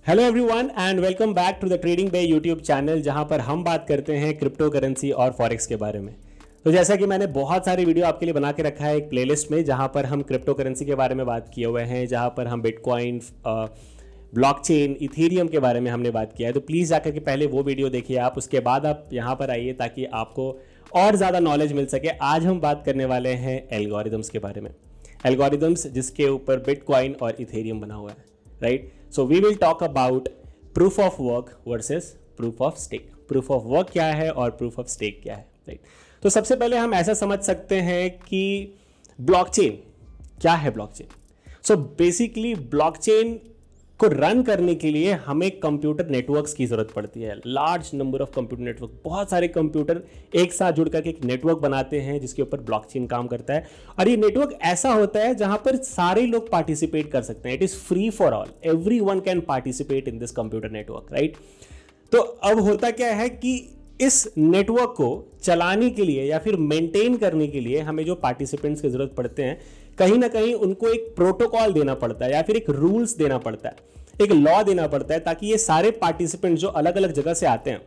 Hello everyone and welcome back to the Trading Bay YouTube channel, जहां पर हम बात करते हैं क्रिप्टो करेंसी और फॉरेक्स के बारे में। तो जैसा कि मैंने बहुत सारी वीडियो आपके लिए बना के रखा है एक प्लेलिस्ट में, जहां पर हम क्रिप्टो करेंसी के बारे में बात किए हुए हैं, जहां पर हम बिटकॉइन, ब्लॉकचेन, इथेरियम के बारे में हमने बात किया है। तो प्लीज़ जाकर के पहले वो वीडियो देखिए आप, उसके बाद आप यहाँ पर आइए ताकि आपको और ज़्यादा नॉलेज मिल सके। आज हम बात करने वाले हैं एल्गोरिदम्स के बारे में, एल्गोरिदम्स जिसके ऊपर बिटकॉइन और इथेरियम बना हुआ है, right. So we will talk about proof of work versus proof of stake. Proof of work क्या है और proof of stake क्या है, राइट। तो सबसे पहले हम ऐसा समझ सकते हैं कि ब्लॉकचेन क्या है। ब्लॉकचेन, सो बेसिकली ब्लॉकचेन को रन करने के लिए हमें कंप्यूटर नेटवर्क्स की जरूरत पड़ती है। Large number of computer network, बहुत सारे कंप्यूटर एक साथ जुड़ करके एक नेटवर्क बनाते हैं जिसके ऊपर ब्लॉकचेन काम करता है। और ये नेटवर्क ऐसा होता है जहां पर सारे लोग पार्टिसिपेट कर सकते हैं। It is free for all, everyone can participate in this computer network, right. तो अब होता क्या है कि इस नेटवर्क को चलाने के लिए या फिर मेंटेन करने के लिए हमें जो पार्टिसिपेंट्स की जरूरत पड़ते हैं, कहीं ना कहीं उनको एक प्रोटोकॉल देना पड़ता है या फिर एक रूल्स देना पड़ता है, एक लॉ देना पड़ता है, ताकि ये सारे पार्टिसिपेंट जो अलग अलग जगह से आते हैं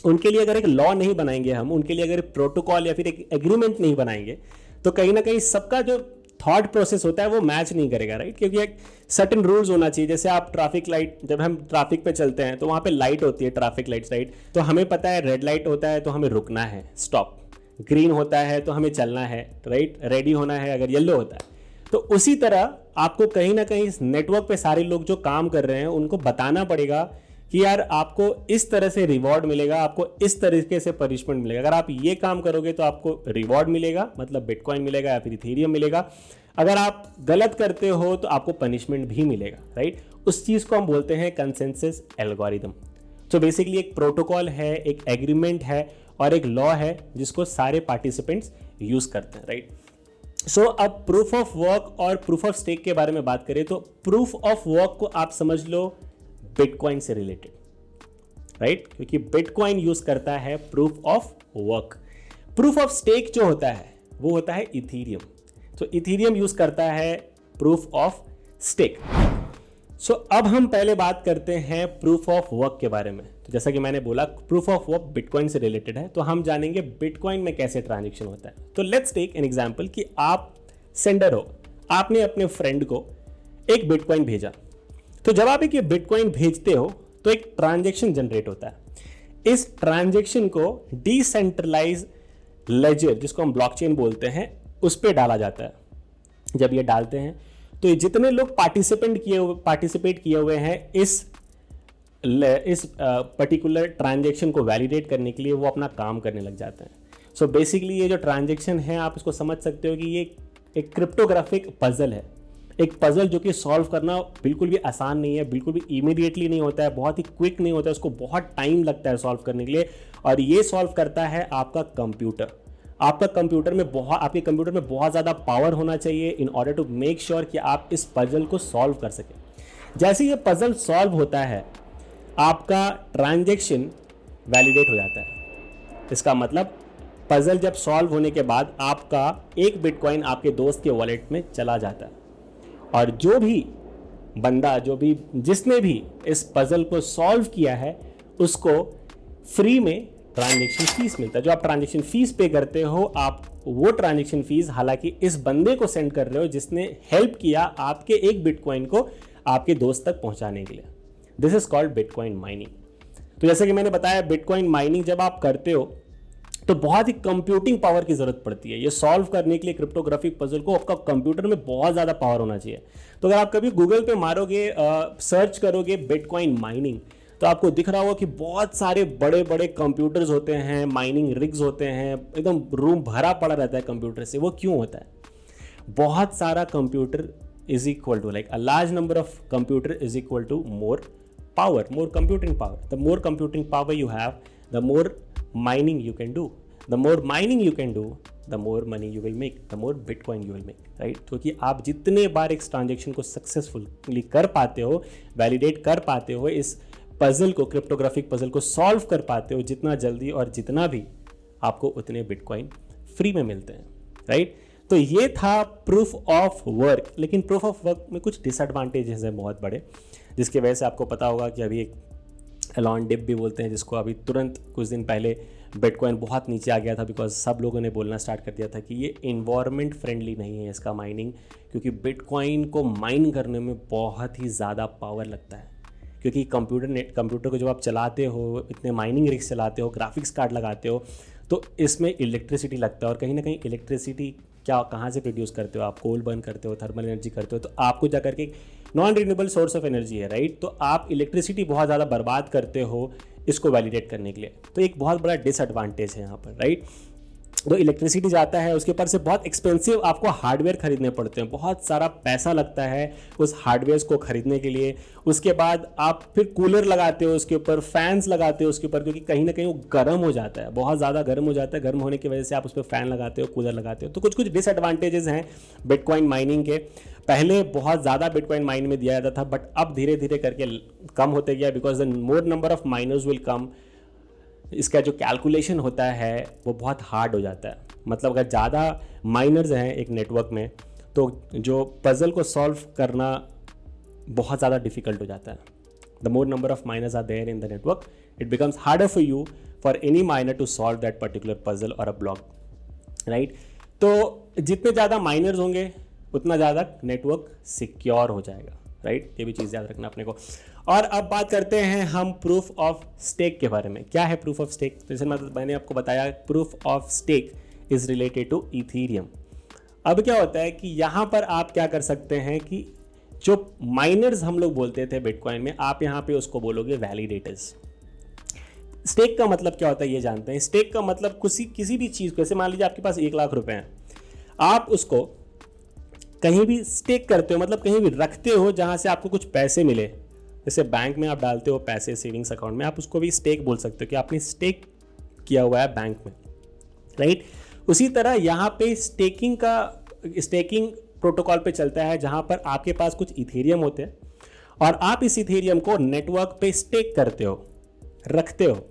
उनके लिए अगर एक लॉ नहीं बनाएंगे हम, उनके लिए अगर प्रोटोकॉल या फिर एक एग्रीमेंट नहीं बनाएंगे, तो कहीं ना कहीं सबका जो थॉट प्रोसेस होता है वो मैच नहीं करेगा, राइट। क्योंकि एक सर्टेन रूल्स होना चाहिए। जैसे आप ट्रैफिक लाइट, जब हम ट्रैफिक पे चलते हैं तो वहाँ पे लाइट होती है, ट्रैफिक लाइट्स, राइट। तो हमें पता है रेड लाइट होता है तो हमें रुकना है, स्टॉप। ग्रीन होता है तो हमें चलना है, राइट। रेडी होना है अगर येलो होता है। तो उसी तरह आपको कहीं ना कहीं इस नेटवर्क पे सारे लोग जो काम कर रहे हैं उनको बताना पड़ेगा कि यार आपको इस तरह से रिवॉर्ड मिलेगा, आपको इस तरीके से पनिशमेंट मिलेगा। अगर आप ये काम करोगे तो आपको रिवॉर्ड मिलेगा, मतलब बिटकॉइन मिलेगा या फिर इथेरियम मिलेगा। अगर आप गलत करते हो तो आपको पनिशमेंट भी मिलेगा, राइट। उस चीज को हम बोलते हैं कंसेंसस एल्गोरिदम। तो बेसिकली एक प्रोटोकॉल है, एक एग्रीमेंट है और एक लॉ है जिसको सारे पार्टिसिपेंट्स यूज करते हैं, राइट। सो अब प्रूफ ऑफ वर्क और प्रूफ ऑफ स्टेक के बारे में बात करें तो प्रूफ ऑफ वर्क को आप समझ लो बिटकॉइन से रिलेटेड, राइट, क्योंकि बिटकॉइन यूज करता है proof of work. Proof of stake जो होता है वो होता है इथेरियम। तो इथेरियम यूज करता है प्रूफ ऑफ स्टेक। सो अब हम पहले बात करते हैं प्रूफ ऑफ वर्क के बारे में। तो जैसा कि मैंने बोला प्रूफ ऑफ वर्क बिटकॉइन से रिलेटेड है, तो हम जानेंगे बिटकॉइन में कैसे ट्रांजैक्शन होता है। तो लेट्स टेक एन एग्जांपल कि आप सेंडर हो, आपने अपने फ्रेंड को एक बिटकॉइन भेजा। तो जब आप एक बिटकॉइन भेजते हो तो एक ट्रांजैक्शन जनरेट होता है। इस ट्रांजैक्शन को डिसेंट्रलाइज लेजर, जिसको हम ब्लॉकचेन बोलते हैं, उस पर डाला जाता है। जब ये डालते हैं तो ये जितने लोग पार्टिसिपेट किए हुए हैं इस पर्टिकुलर ट्रांजैक्शन को वैलिडेट करने के लिए, वो अपना काम करने लग जाते हैं। सो बेसिकली ये जो ट्रांजैक्शन है आप इसको समझ सकते हो कि ये एक क्रिप्टोग्राफिक पजल है। एक पजल जो कि सॉल्व करना बिल्कुल भी आसान नहीं है, बिल्कुल भी इमीडिएटली नहीं होता है, बहुत ही क्विक नहीं होता है, उसको बहुत टाइम लगता है सॉल्व करने के लिए। और ये सॉल्व करता है आपका कंप्यूटर। आपके कंप्यूटर में बहुत ज़्यादा पावर होना चाहिए in order to make sure कि आप इस पजल को सॉल्व कर सकें। जैसे ये पजल सॉल्व होता है आपका ट्रांजैक्शन वैलिडेट हो जाता है। इसका मतलब पजल जब सॉल्व होने के बाद आपका एक बिटकॉइन आपके दोस्त के वॉलेट में चला जाता है, और जो भी बंदा, जिसने भी इस पजल को सॉल्व किया है उसको फ्री में ट्रांजैक्शन फीस मिलता है। जो आप ट्रांजैक्शन फीस पे करते हो, आप वो ट्रांजैक्शन फीस हालांकि इस बंदे को सेंड कर रहे हो जिसने हेल्प किया आपके एक बिटकॉइन को आपके दोस्त तक पहुंचाने के लिए। This is called bitcoin mining. तो जैसे कि मैंने बताया, बिटकॉइन माइनिंग जब आप करते हो तो बहुत ही कंप्यूटिंग पावर की जरूरत पड़ती है। ये सॉल्व करने के लिए क्रिप्टोग्राफिक पजल को आपका कंप्यूटर में बहुत ज्यादा पावर होना चाहिए। तो अगर आप कभी गूगल पे मारोगे, सर्च करोगे बिटकॉइन माइनिंग, तो आपको दिख रहा होगा कि बहुत सारे बड़े बड़े कंप्यूटर्स होते हैं, माइनिंग रिग्स होते हैं, एकदम रूम भरा पड़ा रहता है कंप्यूटर से। वो क्यों होता है? बहुत सारा computer is equal to, like a large number of computer is equal to more power, more computing power. The more computing power you have, the more mining you can do, the more mining you can do, the more money you will make, the more bitcoin you will make, right. क्योंकि आप जितने बार इस transaction को successfully कर पाते हो, validate कर पाते हो, इस पजल को, क्रिप्टोग्राफिक पजल को सॉल्व कर पाते हो जितना जल्दी और जितना भी, आपको उतने बिटकॉइन फ्री में मिलते हैं, राइट। तो ये था प्रूफ ऑफ वर्क। लेकिन प्रूफ ऑफ वर्क में कुछ डिसएडवांटेजेस हैं बहुत बड़े, जिसकी वजह से आपको पता होगा कि अभी एक एलॉन डिप भी बोलते हैं, जिसको अभी तुरंत कुछ दिन पहले बिटकॉइन बहुत नीचे आ गया था, बिकॉज सब लोगों ने बोलना स्टार्ट कर दिया था कि ये इन्वायरमेंट फ्रेंडली नहीं है इसका माइनिंग, क्योंकि बिटकॉइन को माइन करने में बहुत ही ज़्यादा पावर लगता है। क्योंकि कंप्यूटर को जब आप चलाते हो, इतने माइनिंग रिग्स चलाते हो, ग्राफिक्स कार्ड लगाते हो, तो इसमें इलेक्ट्रिसिटी लगता है। और कहीं ना कहीं इलेक्ट्रिसिटी कहाँ से प्रोड्यूस करते हो आप? कोल बर्न करते हो, थर्मल एनर्जी करते हो, तो आपको जाकर के non renewable source of energy है, राइट? तो आप इलेक्ट्रिसिटी बहुत ज़्यादा बर्बाद करते हो इसको वैलिडेट करने के लिए। तो एक बहुत बड़ा डिसएडवांटेज है यहाँ पर, राइट? तो इलेक्ट्रिसिटी जाता है, उसके ऊपर से बहुत एक्सपेंसिव आपको हार्डवेयर खरीदने पड़ते हैं, बहुत सारा पैसा लगता है उस हार्डवेयर को खरीदने के लिए। उसके बाद आप फिर कूलर लगाते हो उसके ऊपर, फैंस लगाते हो उसके ऊपर, क्योंकि कहीं ना कहीं वो गर्म हो जाता है, बहुत ज़्यादा गर्म हो जाता है। गर्म होने की वजह से आप उस पर फैन लगाते हो, कूलर लगाते हो। तो कुछ कुछ डिसएडवांटेजेस हैं बिटकॉइन माइनिंग के। पहले बहुत ज़्यादा बिटकॉइन माइन में दिया जाता था, बट अब धीरे धीरे करके कम होते गया, because the more number of miners will come. इसका जो कैलकुलेशन होता है वो बहुत हार्ड हो जाता है। मतलब अगर ज़्यादा माइनर्स हैं एक नेटवर्क में, तो जो पजल को सॉल्व करना बहुत ज़्यादा डिफिकल्ट हो जाता है। The more number of miners are there in the network, it becomes harder for you for any miner to solve that particular puzzle और अ ब्लॉक, राइट? तो जितने ज़्यादा माइनर्स होंगे उतना ज़्यादा नेटवर्क सिक्योर हो जाएगा, राइट? ये भी चीज़ याद रखना अपने को। और अब बात करते हैं हम प्रूफ ऑफ स्टेक के बारे में। क्या है प्रूफ ऑफ स्टेक? जैसे मैंने आपको बताया, proof of stake is related to Ethereum. अब क्या होता है कि यहाँ पर आप क्या कर सकते हैं कि जो माइनर्स हम लोग बोलते थे बिटकॉइन में, आप यहाँ पे उसको बोलोगे वैलिडेटर्स। स्टेक का मतलब क्या होता है ये जानते हैं? स्टेक का मतलब किसी भी चीज़ को, जैसे मान लीजिए आपके पास 1 लाख रुपए हैं, आप उसको कहीं भी स्टेक करते हो, मतलब कहीं भी रखते हो जहाँ से आपको कुछ पैसे मिले। जैसे बैंक में आप डालते हो पैसे सेविंग्स अकाउंट में, आप उसको भी स्टेक बोल सकते हो कि आपने स्टेक किया हुआ है बैंक में, राइट? उसी तरह यहाँ पे स्टेकिंग प्रोटोकॉल पे चलता है, जहाँ पर आपके पास कुछ इथेरियम होते हैं और आप इस इथेरियम को नेटवर्क पे स्टेक करते हो, रखते हो।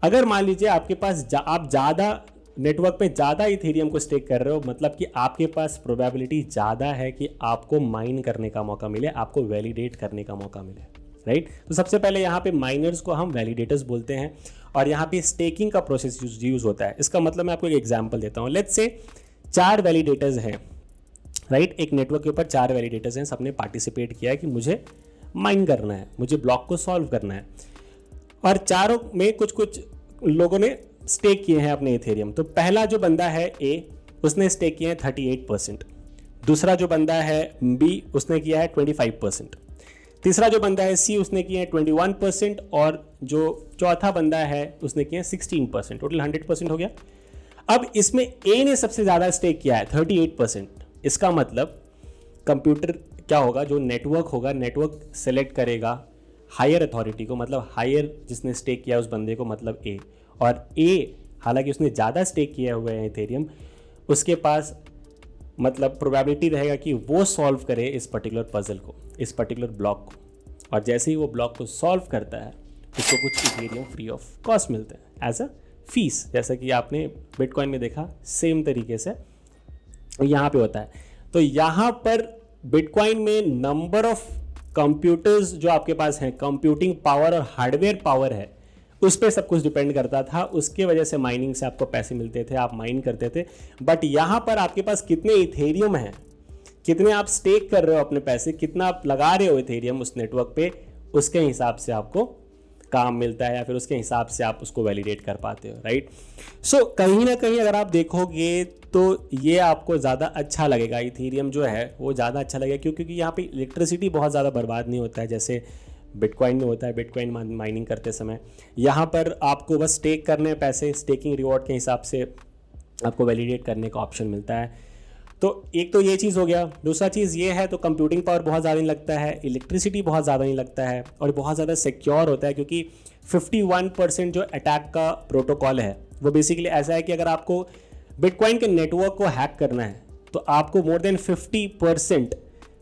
अगर मान लीजिए आपके पास आप ज़्यादा नेटवर्क पे ज़्यादा इथेरियम को स्टेक कर रहे हो, मतलब कि आपके पास प्रोबेबिलिटी ज़्यादा है कि आपको माइन करने का मौका मिले, आपको वैलिडेट करने का मौका मिले, राइट? तो सबसे पहले यहाँ पे माइनर्स को हम वैलिडेटर्स बोलते हैं, और यहाँ पे स्टेकिंग का प्रोसेस यूज होता है। इसका मतलब मैं आपको एक एग्जाम्पल देता हूँ। लेट्स से 4 वैलिडेटर्स हैं, राइट? एक नेटवर्क के ऊपर 4 वैलिडेटर्स हैं, सबने पार्टिसिपेट किया है कि मुझे माइन करना है, मुझे ब्लॉक को सॉल्व करना है, और चारों में कुछ लोगों ने स्टेक किए हैं अपने इथेरियम। तो पहला जो बंदा है ए, उसने स्टेक किए हैं 38%। दूसरा जो बंदा है बी, उसने किया है 25%। तीसरा जो बंदा है सी, उसने किए हैं 21%। और जो चौथा बंदा है उसने किए हैं 16%। टोटल 100% हो गया। अब इसमें ए ने सबसे ज़्यादा स्टेक किया है 38%। इसका मतलब कंप्यूटर क्या होगा, जो नेटवर्क होगा, नेटवर्क सेलेक्ट करेगा हायर अथॉरिटी को, मतलब हायर जिसने स्टेक किया उस बंदे को, मतलब ए। और ए हालांकि उसने ज़्यादा स्टेक किया हुआ है इथेरियम, उसके पास मतलब प्रोबेबिलिटी रहेगा कि वो सॉल्व करे इस पर्टिकुलर पजल को, इस पर्टिकुलर ब्लॉक को। और जैसे ही वो ब्लॉक को सॉल्व करता है, उसको कुछ इथेरियम फ्री ऑफ कॉस्ट मिलते हैं एज अ फीस, जैसा कि आपने बिटकॉइन में देखा, सेम तरीके से यहाँ पे होता है। तो यहाँ पर बिटकॉइन में नंबर ऑफ कंप्यूटर्स जो आपके पास हैं, कंप्यूटिंग पावर और हार्डवेयर पावर है, उस पर सब कुछ डिपेंड करता था। उसके वजह से माइनिंग से आपको पैसे मिलते थे, आप माइन करते थे। बट यहाँ पर आपके पास कितने इथेरियम हैं, कितने आप स्टेक कर रहे हो अपने पैसे, कितना आप लगा रहे हो इथेरियम उस नेटवर्क पे, उसके हिसाब से आपको काम मिलता है, या फिर उसके हिसाब से आप उसको वैलिडेट कर पाते हो, राइट? सो कहीं ना कहीं अगर आप देखोगे तो ये आपको ज़्यादा अच्छा लगेगा, इथेरियम जो है वो ज़्यादा अच्छा लगेगा, क्योंकि यहाँ पे इलेक्ट्रिसिटी बहुत ज़्यादा बर्बाद नहीं होता है जैसे बिटकॉइन में होता है। बिटकॉइन माइनिंग करते समय यहाँ पर आपको बस स्टेक करने पैसे, स्टेकिंग रिवॉर्ड के हिसाब से आपको वैलिडेट करने का ऑप्शन मिलता है। तो एक तो ये चीज़ हो गया। दूसरा चीज़ ये है, तो कंप्यूटिंग पावर बहुत ज़्यादा नहीं लगता है, इलेक्ट्रिसिटी बहुत ज़्यादा नहीं लगता है, और बहुत ज़्यादा सिक्योर होता है, क्योंकि 51% जो अटैक का प्रोटोकॉल है वो बेसिकली ऐसा है कि अगर आपको बिटकॉइन के नेटवर्क को हैक करना है तो आपको मोर देन 50%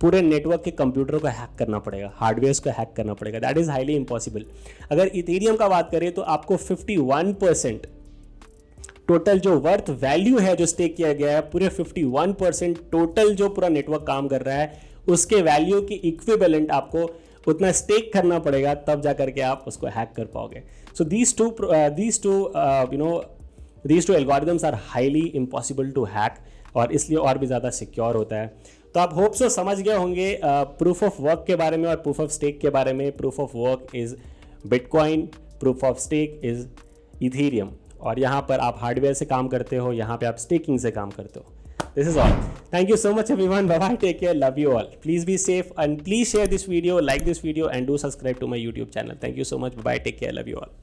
पूरे नेटवर्क के कंप्यूटर को हैक करना पड़ेगा, हार्डवेयर को हैक करना पड़ेगा। That is highly impossible. अगर इथेरियम का बात करें तो आपको 51% टोटल जो वर्थ वैल्यू है जो स्टेक किया गया है, पूरे 51% टोटल जो पूरा नेटवर्क काम कर रहा है उसके वैल्यू की इक्विवेलेंट आपको उतना स्टेक करना पड़ेगा, तब जा करके आप उसको हैक कर पाओगे। So these two algorithms are highly impossible to hack, और इसलिए और भी ज़्यादा सिक्योर होता है। तो आप होप सो समझ गए होंगे प्रूफ ऑफ वर्क के बारे में और प्रूफ ऑफ स्टेक के बारे में। Proof of work is bitcoin, proof of stake is Ethereum, और यहाँ पर आप हार्डवेयर से काम करते हो, यहाँ पे आप स्टेकिंग से काम करते हो। This is all. Thank you so much everyone. Bye bye. Take care. Love you all. Please be safe and please share this video, like this video and do subscribe to my YouTube channel. Thank you so much. Bye bye. Take care. Love you all.